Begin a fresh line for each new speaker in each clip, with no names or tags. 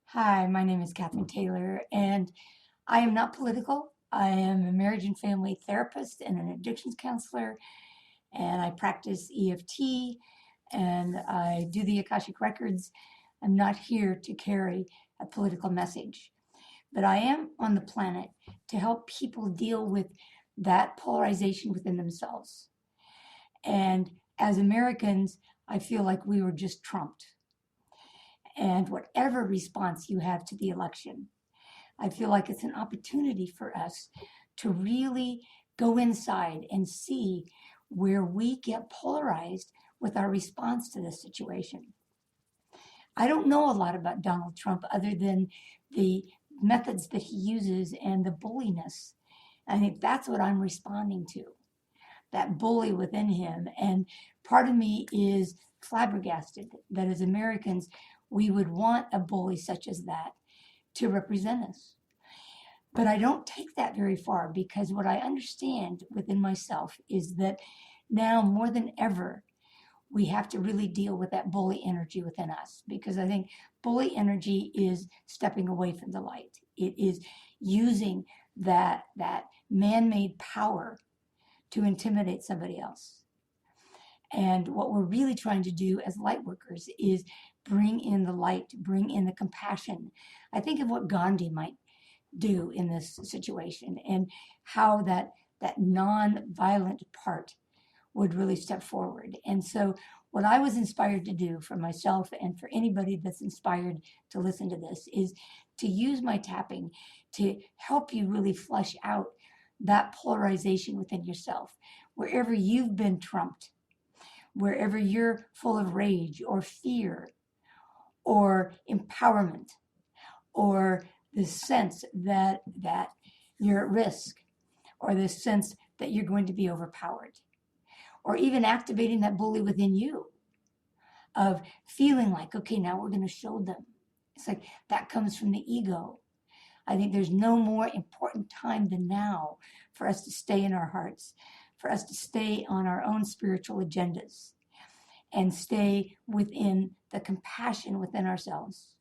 Hi, my name is Cathryn Taylor, and I am not political. I am a marriage and family therapist and an addictions counselor, and I practice EFT and I do the Akashic Records. I'm not here to carry a political message, but I am on the planet to help people deal with that polarization within themselves. And as Americans, I feel like we were just trumped. And whatever response you have to the election, I feel like it's an opportunity for us to really go inside and see where we get polarized with our response to this situation. I don't know a lot about Donald Trump other than the methods that he uses and the bulliness. I think that's what I'm responding to, that bully within him. And part of me is flabbergasted that as Americans, we would want a bully such as that to represent us. But I don't take that very far because what I understand within myself is that now more than ever, we have to really deal with that bully energy within us, because I think bully energy is stepping away from the light. It is using that man-made power to intimidate somebody else. And what we're really trying to do as light workers is bring in the light, bring in the compassion. I think of what Gandhi might do in this situation and how that non-violent part would really step forward. And so what I was inspired to do for myself and for anybody that's inspired to listen to this is to use my tapping to help you really flesh out that polarization within yourself. Wherever you've been trumped, wherever you're full of rage or fear or empowerment or the sense that you're at risk, or the sense that you're going to be overpowered, or even activating that bully within you of feeling like, okay, now we're going to show them. It's like that comes from the ego. I think there's no more important time than now for us to stay in our hearts, for us to stay on our own spiritual agendas and stay within the compassion within ourselves,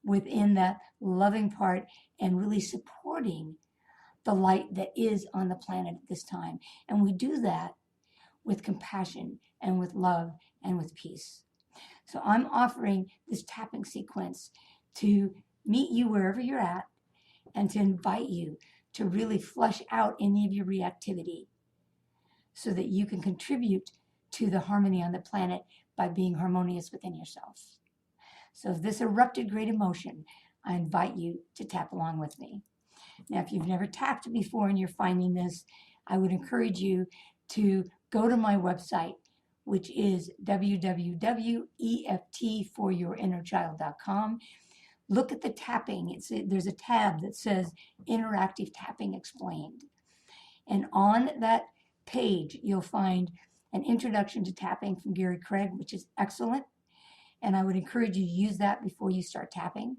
within that loving part, and really supporting the light that is on the planet at this time. And we do that with compassion and with love and with peace. So I'm offering this tapping sequence to meet you wherever you're at and to invite you to really flush out any of your reactivity so that you can contribute to the harmony on the planet by being harmonious within yourself. So if this erupted great emotion, I invite you to tap along with me. Now, if you've never tapped before and you're finding this, I would encourage you to go to my website, which is www.eftforyourinnerchild.com. Look at the tapping. There's a tab that says Interactive Tapping Explained. And on that page, you'll find an introduction to tapping from Gary Craig, which is excellent. And I would encourage you to use that before you start tapping.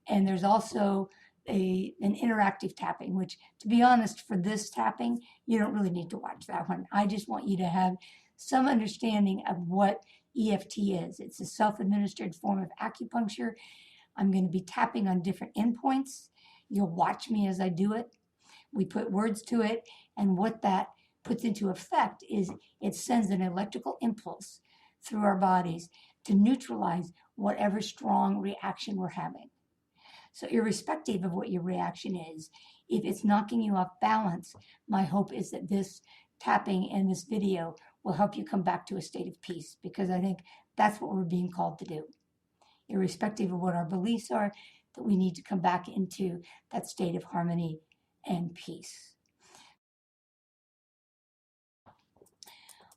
And there's also an interactive tapping, which, to be honest, for this tapping, you don't really need to watch that one. I just want you to have some understanding of what EFT is. It's a self-administered form of acupuncture. I'm going to be tapping on different endpoints. You'll watch me as I do it. We put words to it, and what that puts into effect is it sends an electrical impulse through our bodies to neutralize whatever strong reaction we're having. So irrespective of what your reaction is, if it's knocking you off balance, my hope is that this tapping and this video will help you come back to a state of peace, because I think that's what we're being called to do. Irrespective of what our beliefs are, that we need to come back into that state of harmony and peace.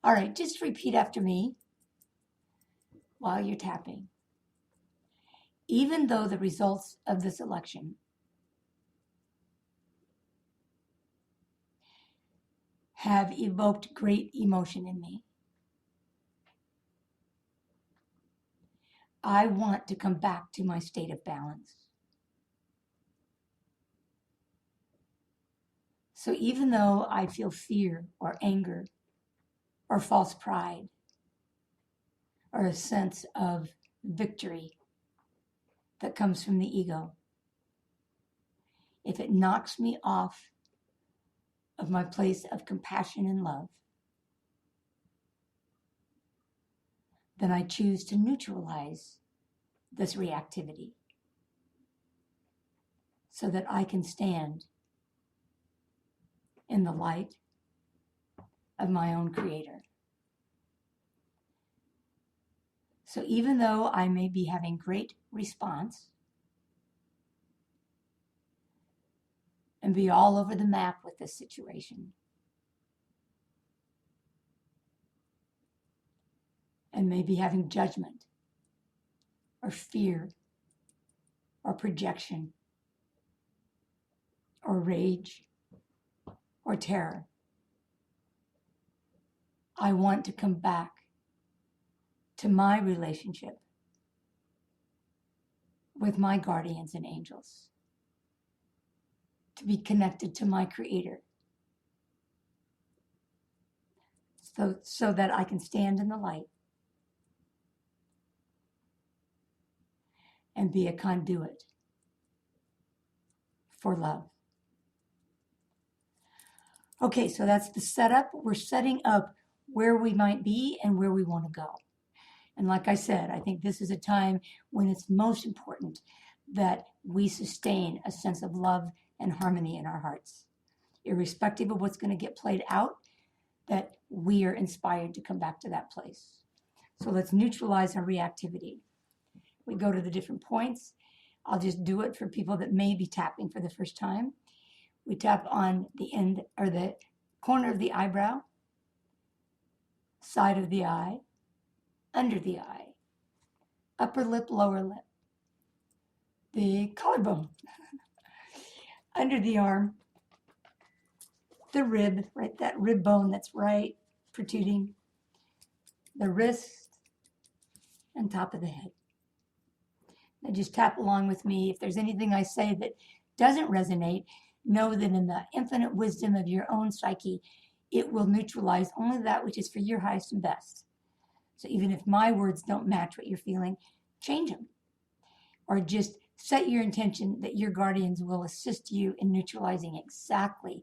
All right, just repeat after me while you're tapping. Even though the results of this election have evoked great emotion in me, I want to come back to my state of balance. So even though I feel fear or anger or false pride or a sense of victory that comes from the ego, if it knocks me off of my place of compassion and love, then I choose to neutralize this reactivity so that I can stand in the light of my own creator. So even though I may be having great response and be all over the map with this situation, and maybe having judgment or fear or projection or rage or terror, I want to come back to my relationship with my guardians and angels, to be connected to my creator, so that I can stand in the light and be a conduit for love. Okay, so that's the setup. We're setting up where we might be and where we want to go. And like I said, I think this is a time when it's most important that we sustain a sense of love and harmony in our hearts, irrespective of what's going to get played out, that we are inspired to come back to that place. So let's neutralize our reactivity. We go to the different points. I'll just do it for people that may be tapping for the first time. We tap on the end or the corner of the eyebrow, side of the eye, under the eye, upper lip, lower lip, the collarbone, under the arm, the rib, right, that rib bone that's right protruding, the wrist, and top of the head. Now just tap along with me. If there's anything I say that doesn't resonate, know that in the infinite wisdom of your own psyche, it will neutralize only that which is for your highest and best. So even if my words don't match what you're feeling, change them. Or just set your intention that your guardians will assist you in neutralizing exactly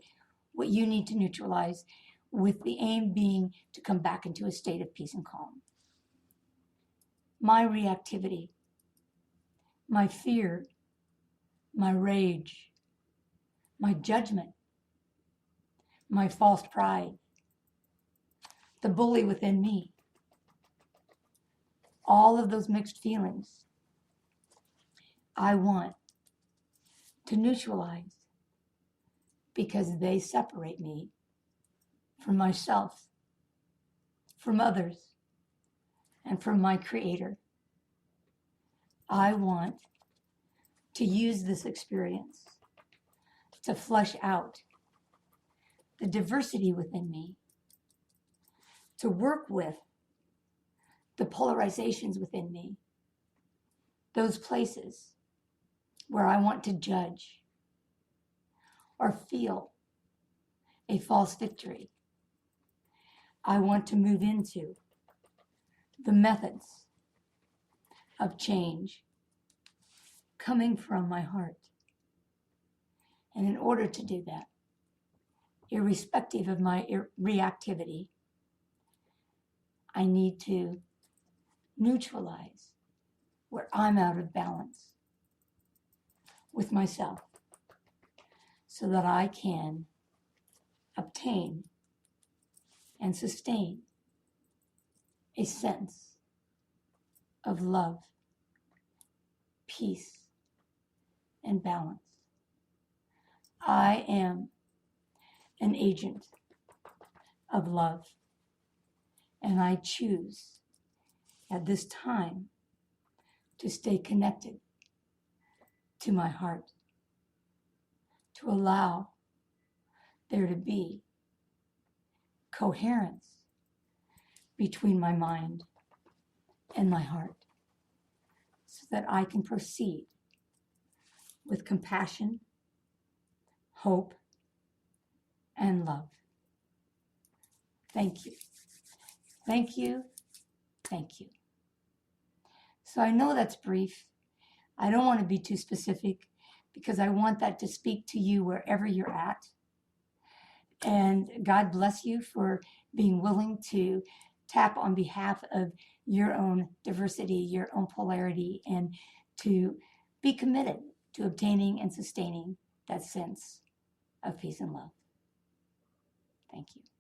what you need to neutralize, with the aim being to come back into a state of peace and calm. My reactivity, my fear, my rage, my judgment, my false pride, the bully within me, all of those mixed feelings, I want to neutralize because they separate me from myself, from others, and from my creator. I want to use this experience to flesh out the diversity within me, to work with the polarizations within me, those places where I want to judge or feel a false victory. I want to move into the methods of change coming from my heart. And in order to do that, irrespective of my reactivity, I need to neutralize where I'm out of balance with myself so that I can obtain and sustain a sense of love, peace, and balance. I am an agent of love, and I choose at this time to stay connected to my heart, to allow there to be coherence between my mind and my heart, so that I can proceed with compassion, hope, and love. Thank you. Thank you. Thank you. So I know that's brief. I don't want to be too specific because I want that to speak to you wherever you're at. And God bless you for being willing to tap on behalf of your own diversity, your own polarity, and to be committed to obtaining and sustaining that sense of peace and love. Thank you.